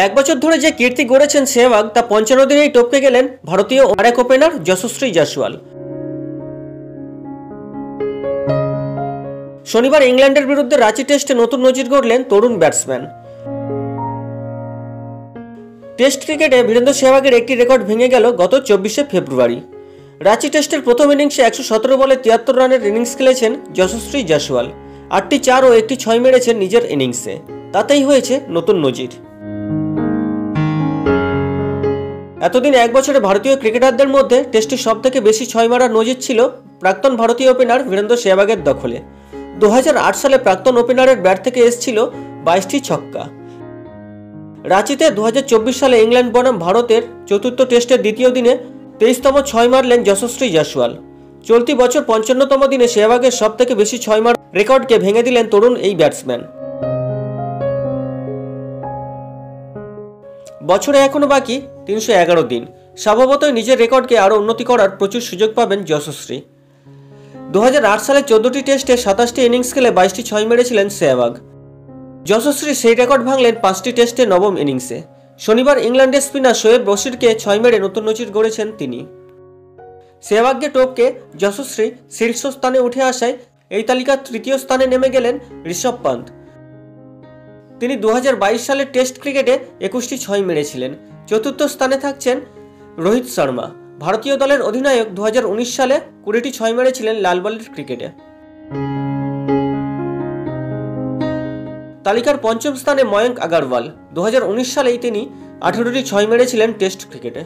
এক বছর ধরে যে কীর্তি গড়েছেন সেহবাগ তা ৫৫ দিনেই টপকে গেলেন ভারতীয় আরেক ওপেনার যশস্বী জয়সওয়াল। শনিবার ইংল্যান্ডের বিরুদ্ধে রাঁচি টেস্টে নতুন নজির গড়লেন তরুণ ব্যাটসম্যান। টেস্ট ক্রিকেটে বীরেন্দ্র সেহবাগের একটি রেকর্ড ভেঙে গেল গত ২৪শে ফেব্রুয়ারি। রাঁচি টেস্টের প্রথম ইনিংসে ১১৭ বলে ৭৩ রানের ইনিংস খেলেছেন যশস্বী জয়সওয়াল। ৮টি ৪ ও একটি ৬ মেরেছেন নিজের ইনিংসে, তাতেই হয়েছে নতুন নজির। এতদিন এক বছরে ভারতীয় ক্রিকেটারদের মধ্যে টেস্টে সবথেকে বেশি ৬ মারার নজির ছিল প্রাক্তন ভারতীয় ওপেনার বীরেন্দ্র সেহবাগের দখলে। ২০০৮ সালে প্রাক্তন ওপেনারের ব্যাট থেকে এসেছিল ২২টি ছক্কা। রাঁচিতে ২০২৪ সালে ইংল্যান্ড বনাম ভারতের চতুর্থ টেস্টের দ্বিতীয় দিনে ২৩তম ৬ মারলেন যশস্বী জয়সওয়াল। চলতি বছর ৫৫তম দিনে সেহবাগের সবথেকে বেশি ৬ মার রেকর্ডকে ভেঙে দিলেন তরুণ এই ব্যাটসম্যান। বছরে এখনো বাকি ৩১১ দিন। স্বভাবতই নিজের রেকর্ডকে আরও উন্নতি করার প্রচুর সুযোগ পাবেন যশস্বী। ২০০৮ সালে ১৪টি টেস্টে ২৭টি ইনিংস খেলে ২২টি ৬ মেরেছিলেন সেহবাগ। যশস্বী সেই রেকর্ড ভাঙলেন 5টি টেস্টে নবম ইনিংসে। শনিবার ইংল্যান্ডের স্পিনার শোয়েব রশিদকে ৬ মেরে নতুন নজির গড়েছেন তিনি। সেহবাগকে টপকে যশস্বী শীর্ষস্থানে উঠে আসায় এই তালিকার তৃতীয় স্থানে নেমে গেলেন ঋষভ পান্ত। তিনি ২০২২ সালের টেস্ট ক্রিকেটে ২১টি ৬ মেরেছিলেন। চতুর্থ স্থানে থাকছেন রোহিত শর্মা। ভারতীয় দলের অধিনায়ক ২০১৯ সালে ২০টি ৬ মেরেছিলেন লাল বলের ক্রিকেটে। তালিকার পঞ্চম স্থানে ময়ঙ্ক আগরওয়াল। ২০১৯ সালেই তিনি ১৮টি ৬ মেরেছিলেন টেস্ট ক্রিকেটে।